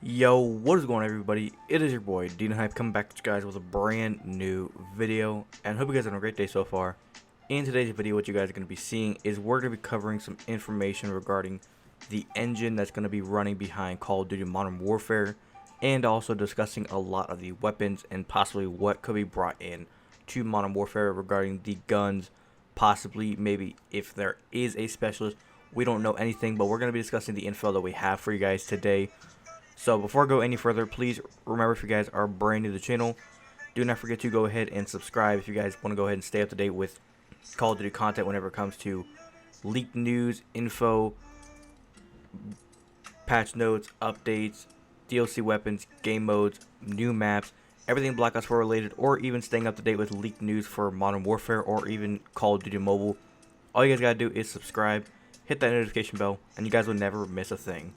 Yo, what is going on, everybody? It is your boy Dino Hype coming back to you guys with a brand new video, and hope you guys are having a great day so far. In today's video, what you guys are going to be seeing is we're going to be covering some information regarding the engine that's going to be running behind Call of Duty Modern Warfare, and also discussing a lot of the weapons and possibly what could be brought in to Modern Warfare regarding the guns, possibly maybe if there is a specialist. We don't know anything, but we're going to be discussing the info that we have for you guys today. So before I go any further, please remember, if you guys are brand new to the channel, do not forget to go ahead and subscribe if you guys want to go ahead and stay up to date with Call of Duty content whenever it comes to leaked news, info, patch notes, updates, DLC weapons, game modes, new maps, everything Black Ops 4 related, or even staying up to date with leaked news for Modern Warfare or even Call of Duty Mobile. All you guys gotta do is subscribe, hit that notification bell, and you guys will never miss a thing.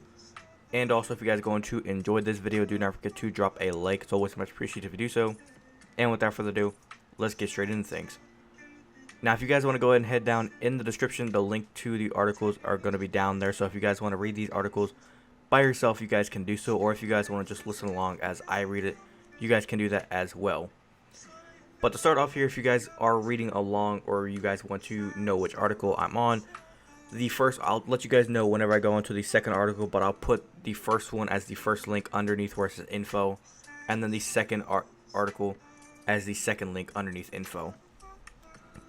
And also, if you guys are going to enjoy this video, do not forget to drop a like. It's always much appreciated if you do so. And without further ado, let's get straight into things. Now, if you guys want to go ahead and head down in the description, the link to the articles are going to be down there. So if you guys want to read these articles by yourself, you guys can do so. Or if you guys want to just listen along as I read it, you guys can do that as well. But to start off here, if you guys are reading along or you guys want to know which article I'm on, I'll let you guys know whenever I go into the second article, but I'll put the first one as the first link underneath where it says info, and then the second article as the second link underneath info.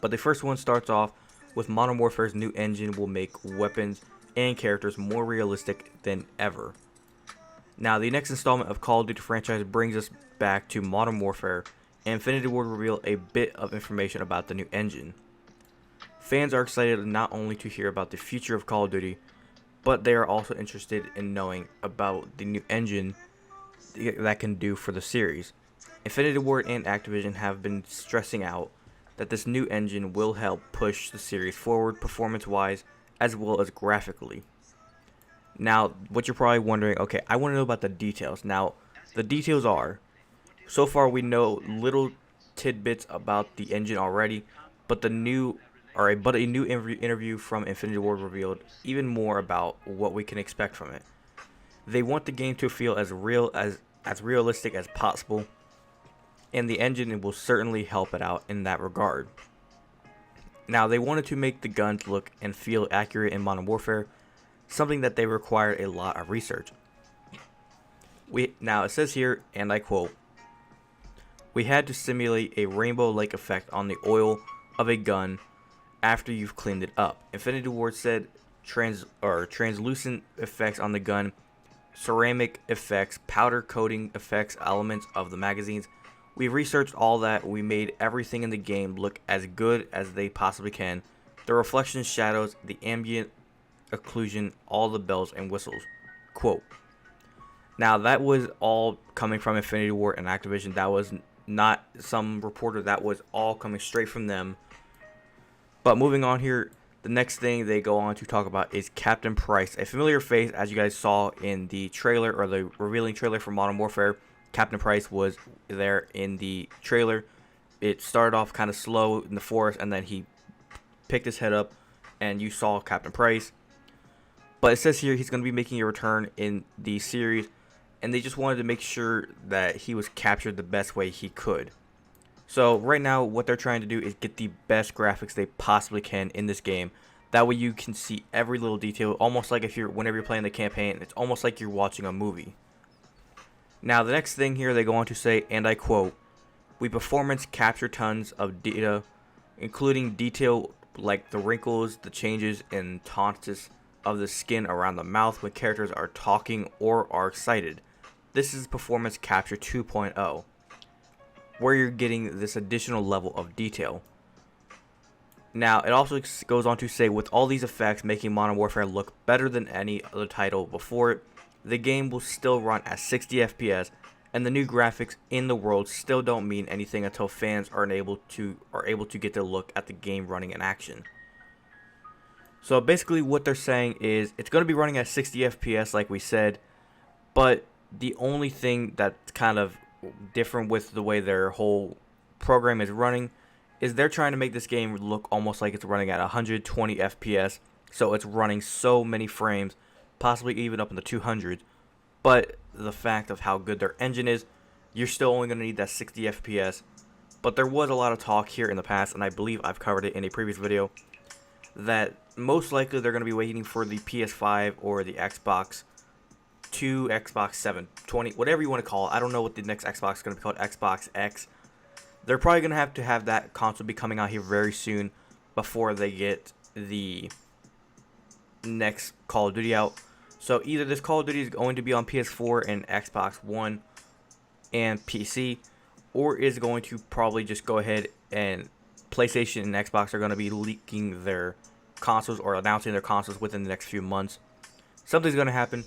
But the first one starts off with Modern Warfare's new engine will make weapons and characters more realistic than ever. Now, the next installment of Call of Duty franchise brings us back to Modern Warfare, and Infinity Ward reveal a bit of information about the new engine. Fans are excited not only to hear about the future of Call of Duty, but they are also interested in knowing about the new engine that can do for the series. Infinity Ward and Activision have been stressing out that this new engine will help push the series forward performance-wise as well as graphically. Now, what you're probably wondering, okay, I want to know about the details. Now, the details are, so far we know little tidbits about the engine already, but a new interview from Infinity Ward revealed even more about what we can expect from it. They want the game to feel as realistic as possible, and the engine will certainly help it out in that regard. Now, they wanted to make the guns look and feel accurate in Modern Warfare, something that they required a lot of research. Now it says here, and I quote, "We had to simulate a rainbow-like effect on the oil of a gun after you've cleaned it up." Infinity Ward said translucent effects on the gun, ceramic effects, powder coating effects, elements of the magazines. We researched all that. We made everything in the game look as good as they possibly can. The reflections, shadows, the ambient occlusion, all the bells and whistles. Quote. Now, that was all coming from Infinity Ward and Activision. That was not some reporter. That was all coming straight from them. But moving on here, the next thing they go on to talk about is Captain Price, a familiar face as you guys saw in the trailer or the revealing trailer for Modern Warfare. Captain Price was there in the trailer. It started off kind of slow in the forest, and then he picked his head up, and you saw Captain Price. But it says here he's going to be making a return in the series, and they just wanted to make sure that he was captured the best way he could. So right now, what they're trying to do is get the best graphics they possibly can in this game. That way you can see every little detail, almost like whenever you're playing the campaign, it's almost like you're watching a movie. Now, the next thing here they go on to say, and I quote, "We performance capture tons of data, including detail like the wrinkles, the changes in tonsils of the skin around the mouth when characters are talking or are excited. This is Performance Capture 2.0. where you're getting this additional level of detail." Now, it also goes on to say, with all these effects making Modern Warfare look better than any other title before it, the game will still run at 60 FPS, and the new graphics in the world still don't mean anything until fans are able to get their look at the game running in action. So basically what they're saying is it's going to be running at 60 FPS like we said, but the only thing that's kind of different with the way their whole program is running is they're trying to make this game look almost like it's running at 120 FPS, so it's running so many frames, possibly even up in the 200s, but the fact of how good their engine is, you're still only going to need that 60 FPS. But there was a lot of talk here in the past, and I believe I've covered it in a previous video, that most likely they're going to be waiting for the PS5 or the Xbox 2, Xbox 720, whatever you want to call it. I don't know what the next Xbox is going to be called, Xbox X. They're probably going to have that console be coming out here very soon before they get the next Call of Duty out. So either this Call of Duty is going to be on PS4 and Xbox One and PC, or is going to probably just go ahead and PlayStation and Xbox are going to be leaking their consoles or announcing their consoles within the next few months. Something's going to happen.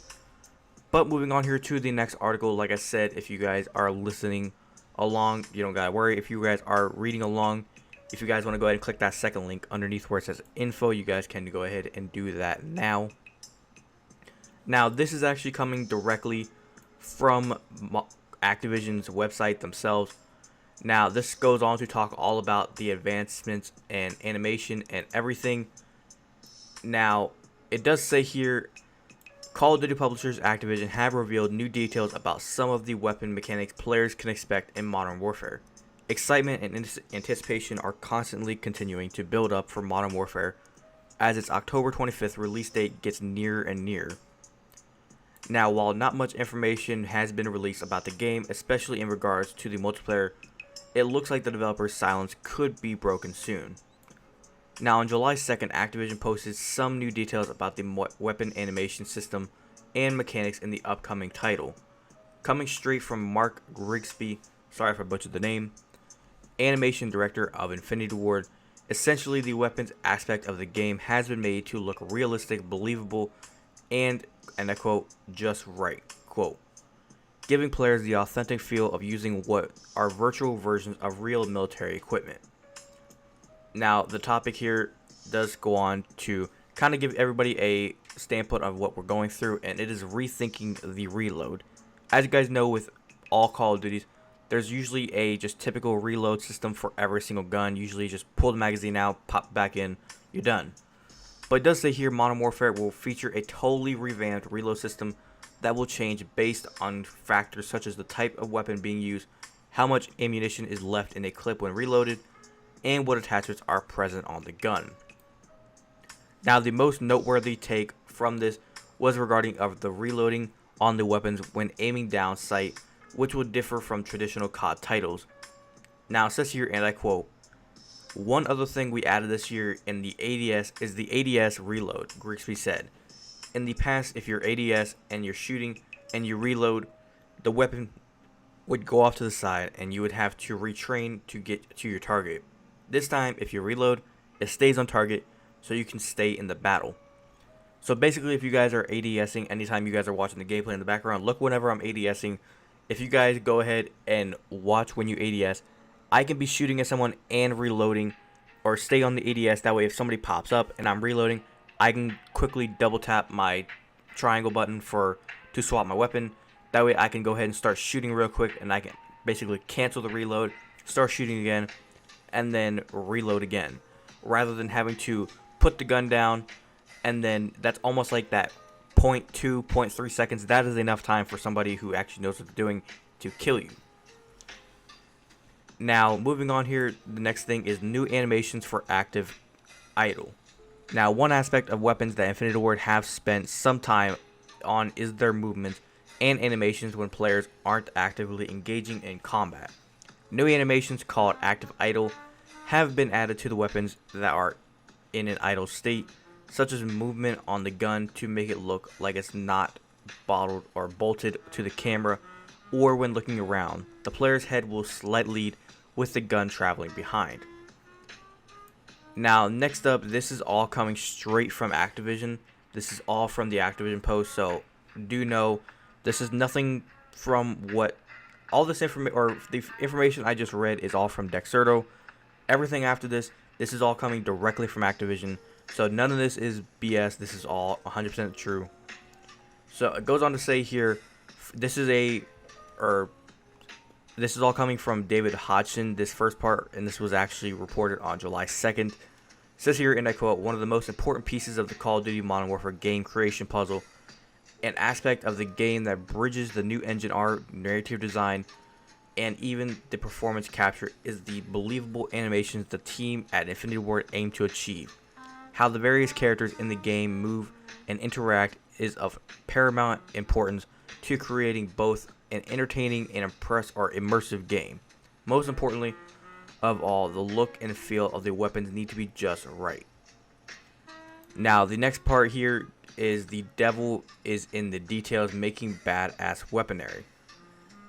But moving on here to the next article, like I said, if you guys are listening along, you don't gotta worry. If you guys are reading along, if you guys want to go ahead and click that second link underneath where it says info, you guys can go ahead and do that now. Now, this is actually coming directly from Activision's website themselves. Now, this goes on to talk all about the advancements and animation and everything. Now, it does say here, Call of Duty publishers Activision have revealed new details about some of the weapon mechanics players can expect in Modern Warfare. Excitement and anticipation are constantly continuing to build up for Modern Warfare as its October 25th release date gets nearer and nearer. Now, while not much information has been released about the game, especially in regards to the multiplayer, it looks like the developer's silence could be broken soon. Now, on July 2nd, Activision posted some new details about the weapon animation system and mechanics in the upcoming title. Coming straight from Mark Grigsby, sorry if I butchered the name, animation director of Infinity Ward, essentially the weapons aspect of the game has been made to look realistic, believable, and I quote, just right, quote, giving players the authentic feel of using what are virtual versions of real military equipment. Now, the topic here does go on to kind of give everybody a standpoint of what we're going through, and it is rethinking the reload. As you guys know, with all Call of Duties, there's usually a just typical reload system for every single gun. Usually just pull the magazine out, pop back in, you're done. But it does say here Modern Warfare will feature a totally revamped reload system that will change based on factors such as the type of weapon being used, how much ammunition is left in a clip when reloaded, and what attachments are present on the gun. Now, the most noteworthy take from this was regarding of the reloading on the weapons when aiming down sight, which would differ from traditional COD titles. Now, it says here, and I quote, "One other thing we added this year in the ADS is the ADS reload," Grigsby said. "In the past, if you're ADS and you're shooting and you reload, the weapon would go off to the side and you would have to retrain to get to your target. This time, if you reload, it stays on target so you can stay in the battle." So basically, if you guys are ADSing, anytime you guys are watching the gameplay in the background, look whenever I'm ADSing. If you guys go ahead and watch when you ADS, I can be shooting at someone and reloading, or stay on the ADS. That way, if somebody pops up and I'm reloading, I can quickly double tap my triangle button to swap my weapon. That way, I can go ahead and start shooting real quick, and I can basically cancel the reload, start shooting again, and then reload again, rather than having to put the gun down, and then that's almost like that 0.2, 0.3 seconds. That is enough time for somebody who actually knows what they're doing to kill you. Now, moving on here, the next thing is new animations for active idle. Now, one aspect of weapons that Infinity Ward have spent some time on is their movements and animations when players aren't actively engaging in combat. New animations called active idle have been added to the weapons that are in an idle state, such as movement on the gun to make it look like it's not bottled or bolted to the camera, or when looking around, the player's head will slightly lead with the gun traveling behind. Now, next up, this is all coming straight from Activision. This is all from the Activision post, so do know this is nothing from what all this information, or the information I just read, is all from Dexerto. Everything after this is all coming directly from Activision. So none of this is BS. This is all 100% true. So it goes on to say here, this is all coming from David Hodgson, this first part, and this was actually reported on July 2nd. It says here, and I quote, "One of the most important pieces of the Call of Duty Modern Warfare game creation puzzle an aspect of the game that bridges the new engine art, narrative design, and even the performance capture is the believable animations the team at Infinity Ward aim to achieve. How the various characters in the game move and interact is of paramount importance to creating both an entertaining and immersive game. Most importantly of all, the look and feel of the weapons need to be just right. Now, the next part here is the devil is in the details, making badass weaponry.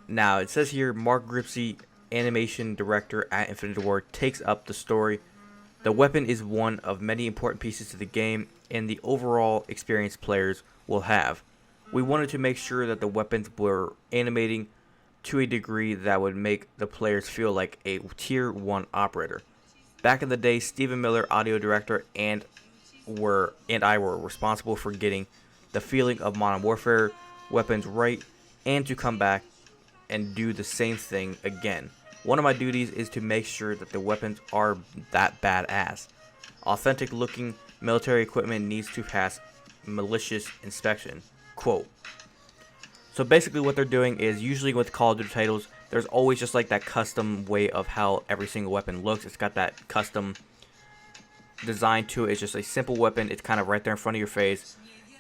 Now, it says here, Mark Gripsy, animation director at Infinity Ward, takes up the story. The weapon is one of many important pieces to the game and the overall experience players will have. We wanted to make sure that the weapons were animating to a degree that would make the players feel like a tier 1 operator. Back in the day, Stephen Miller, audio director, and I were responsible for getting the feeling of Modern Warfare weapons right and to come back and do the same thing again. One of my duties is to make sure that the weapons are that badass. Authentic looking military equipment needs to pass malicious inspection. Quote. So basically what they're doing is, usually with Call of Duty titles, there's always just like that custom way of how every single weapon looks. It's got that custom design to it. It's just a simple weapon. It's kind of right there in front of your face.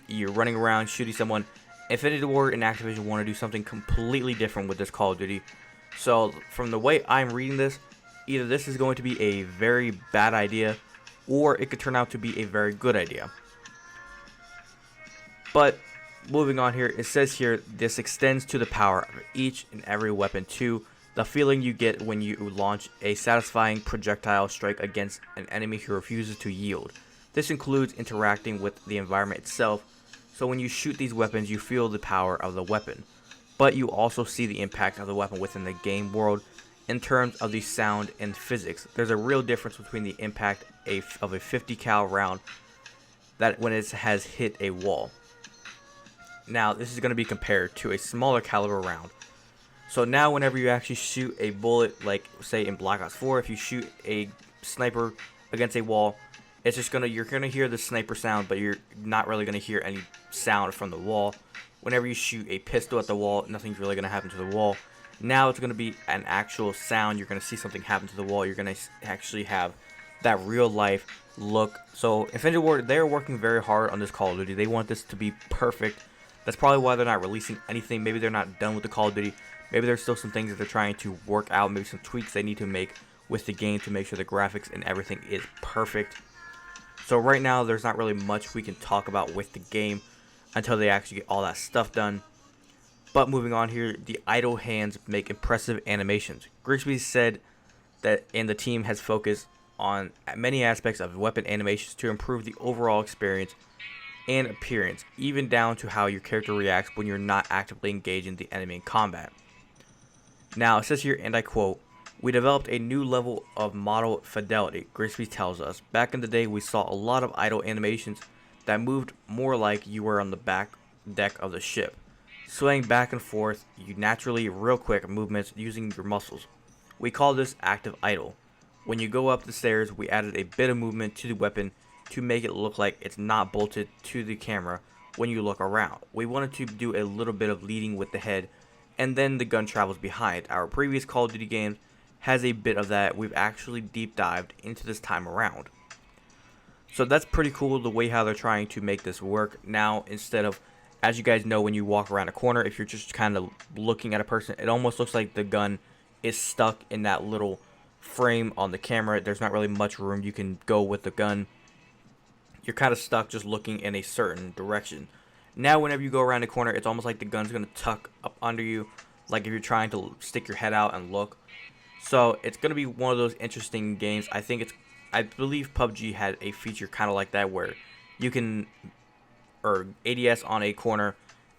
You're running around shooting someone. Infinity Ward and Activision want to do something completely different with this Call of Duty. So from the way I'm reading this, either this is going to be a very bad idea or it could turn out to be a very good idea. But moving on here, it says here, this extends to the power of each and every weapon too. The feeling you get when you launch a satisfying projectile strike against an enemy who refuses to yield. This includes interacting with the environment itself, so when you shoot these weapons you feel the power of the weapon, but you also see the impact of the weapon within the game world in terms of the sound and physics. There's a real difference between the impact of a 50 cal round that when it has hit a wall. Now this is going to be compared to a smaller caliber round. So now whenever you actually shoot a bullet, like say in Black Ops 4, if you shoot a sniper against a wall, it's just you're gonna hear the sniper sound, but you're not really gonna hear any sound from the wall. Whenever you shoot a pistol at the wall, nothing's really gonna happen to the wall. Now it's gonna be an actual sound. You're gonna see something happen to the wall. You're gonna actually have that real life look. So Infinity Ward, they're working very hard on this Call of Duty. They want this to be perfect. That's probably why they're not releasing anything. Maybe they're not done with the Call of Duty. Maybe there's still some things that they're trying to work out. Maybe some tweaks they need to make with the game to make sure the graphics and everything is perfect. So right now, there's not really much we can talk about with the game until they actually get all that stuff done. But moving on here, the idle hands make impressive animations. Grigsby said that the team has focused on many aspects of weapon animations to improve the overall experience and appearance, even down to how your character reacts when you're not actively engaging the enemy in combat. Now, it says here, and I quote, "We developed a new level of model fidelity," Grigsby tells us. "Back in the day, we saw a lot of idle animations that moved more like you were on the back deck of the ship, swaying back and forth, you naturally real quick movements using your muscles. We call this active idle. When you go up the stairs, we added a bit of movement to the weapon to make it look like it's not bolted to the camera when you look around. We wanted to do a little bit of leading with the head, and then the gun travels behind. Our previous Call of Duty game has a bit of that. We've actually deep dived into this time around." So that's pretty cool, the way how they're trying to make this work. Now, instead of, as you guys know, when you walk around a corner, if you're just kind of looking at a person, it almost looks like the gun is stuck in that little frame on the camera. There's not really much room you can go with the gun. You're kind of stuck just looking in a certain direction. Now, whenever you go around a corner, it's almost like the gun's going to tuck up under you, like if you're trying to stick your head out and look. So it's going to be one of those interesting games. I believe PUBG had a feature kind of like that where you can, or ADS on a corner,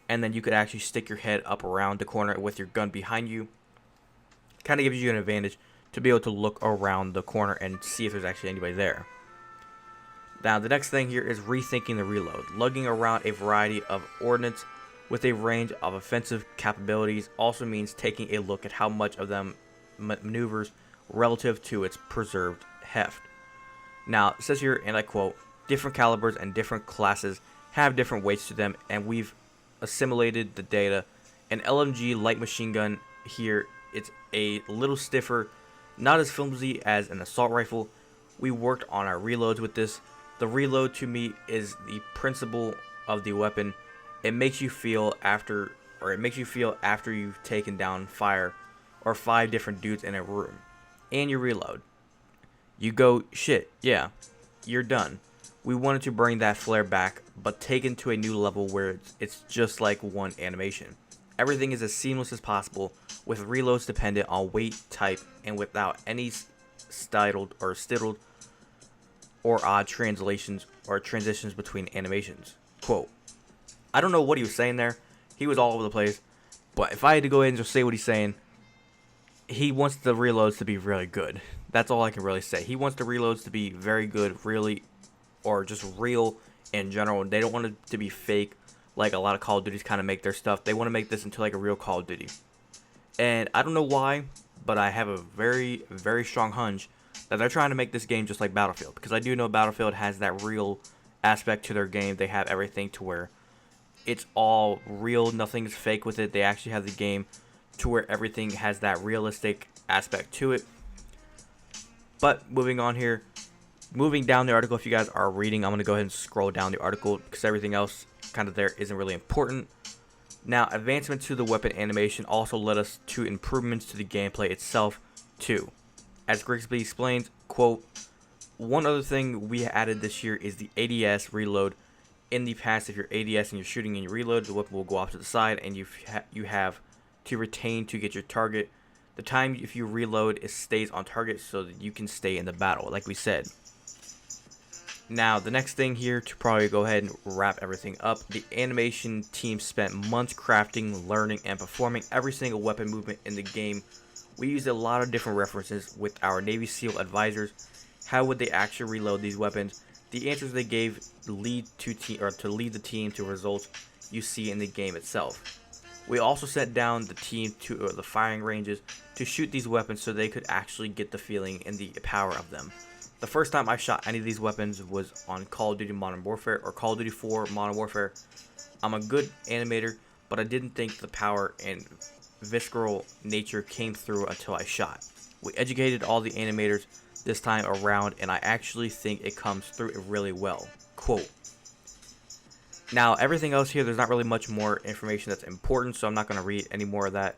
and then you could actually stick your head up around the corner with your gun behind you. Kind of gives you an advantage to be able to look around the corner and see if there's actually anybody there. Now, the next thing here is rethinking the reload. Lugging around a variety of ordnance with a range of offensive capabilities also means taking a look at how much of them maneuvers relative to its preserved heft. Now, it says here, and I quote, "Different calibers and different classes have different weights to them, and we've assimilated the data. An LMG light machine gun here, it's a little stiffer, not as flimsy as an assault rifle. We worked on our reloads with this. The reload to me is the principle of the weapon. It makes you feel after you've taken down 5 different dudes in a room, and you reload. You go, shit, yeah, you're done. We wanted to bring that flair back, but taken to a new level where it's just like one animation. Everything is as seamless as possible, with reloads dependent on weight, type, and without any styled or stittled or odd translations or transitions between animations. Quote, I don't know what he was saying there. He was all over the place. But if I had to go ahead and just say what he's saying, he wants the reloads to be really good. That's all I can really say. He wants the reloads to be very good, really, or just real in general. They don't want it to be fake like a lot of Call of Duties kind of make their stuff. They want to make this into like a real Call of Duty. And I don't know why, but I have a very, very strong hunch that they're trying to make this game just like Battlefield. Because I do know Battlefield has that real aspect to their game. They have everything to where it's all real. Nothing's fake with it. They actually have the game to where everything has that realistic aspect to it. But moving on here. Moving down the article, if you guys are reading, I'm going to go ahead and scroll down the article because everything else kind of there isn't really important. Now, advancement to the weapon animation also led us to improvements to the gameplay itself too. As Grigsby explains, quote, one other thing we added this year is the ADS reload. In the past, if you're ADS and you're shooting and you reload, the weapon will go off to the side and you have to retain to get your target. The time if you reload, it stays on target so that you can stay in the battle, like we said. Now, the next thing here to probably go ahead and wrap everything up, the animation team spent months crafting, learning, and performing every single weapon movement in the game. We used a lot of different references with our Navy SEAL advisors. How would they actually reload these weapons? The answers they gave lead the team to results you see in the game itself. We also set down the team to the firing ranges to shoot these weapons so they could actually get the feeling and the power of them. The first time I shot any of these weapons was on Call of Duty Modern Warfare or Call of Duty 4 Modern Warfare. I'm a good animator, but I didn't think the power and visceral nature came through until I shot. We educated all the animators this time around, and I actually think it comes through really well. Quote. Now, everything else here, there's not really much more information that's important, so I'm not going to read any more of that.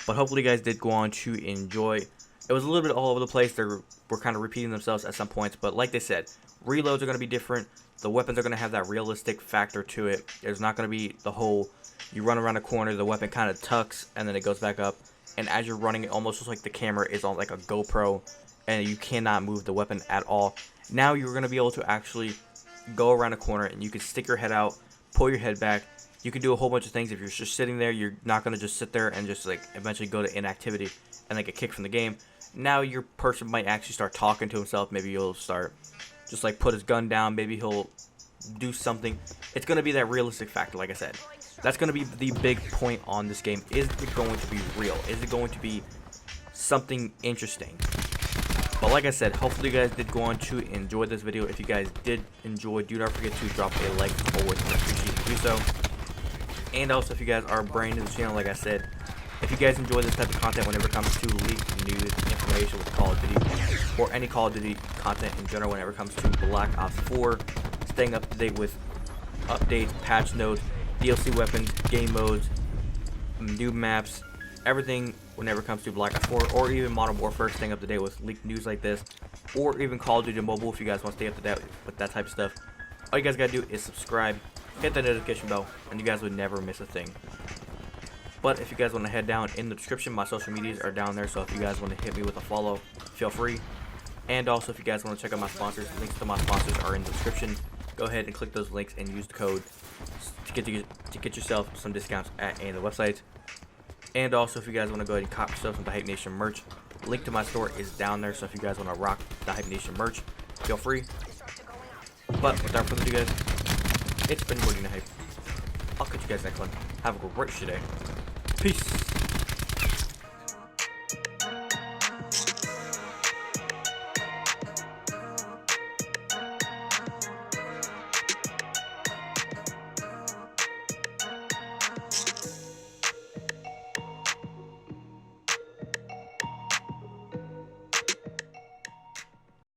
But hopefully you guys did go on to enjoy. It was a little bit all over the place. They were kind of repeating themselves at some points, but like they said, reloads are going to be different. The weapons are going to have that realistic factor to it. There's not going to be the whole, you run around a corner, the weapon kind of tucks, and then it goes back up. And as you're running, it almost looks like the camera is on like a GoPro, and you cannot move the weapon at all. Now you're going to be able to actually go around a corner, and you can stick your head out, pull your head back. You can do a whole bunch of things. If you're just sitting there, you're not going to just sit there and just like eventually go to inactivity and like get kicked from the game. Now your person might actually start talking to himself. Maybe he'll start just like put his gun down. Maybe he'll do something. It's going to be that realistic factor, like I said. That's going to be the big point on this game. Is it going to be real? Is it going to be something interesting? But like I said, hopefully you guys did go on to enjoy this video. If you guys did enjoy, do not forget to drop a like. Always appreciate to do so. And also, if you guys are brand new to the channel, like I said, if you guys enjoy this type of content whenever it comes to leaked news, information with Call of Duty, or any Call of Duty content in general whenever it comes to Black Ops 4, staying up to date with updates, patch notes, DLC weapons, game modes, new maps, everything whenever it comes to Black Ops 4, or even Modern Warfare, staying up to date with leaked news like this, or even Call of Duty Mobile if you guys want to stay up to date with that type of stuff. All you guys gotta do is subscribe, hit that notification bell, and you guys would never miss a thing. But if you guys want to head down in the description, my social medias are down there, so if you guys want to hit me with a follow, feel free. And also, if you guys want to check out my sponsors, links to my sponsors are in the description. Go ahead and click those links and use the code to get yourself some discounts at any of the websites. And also, if you guys want to go ahead and cop yourself some The Hype Nation merch, link to my store is down there, so if you guys want to rock The Hype Nation merch, feel free. But without further ado, guys, it's been Morgan the Hype. I'll catch you guys next one. Have a great day. Peace.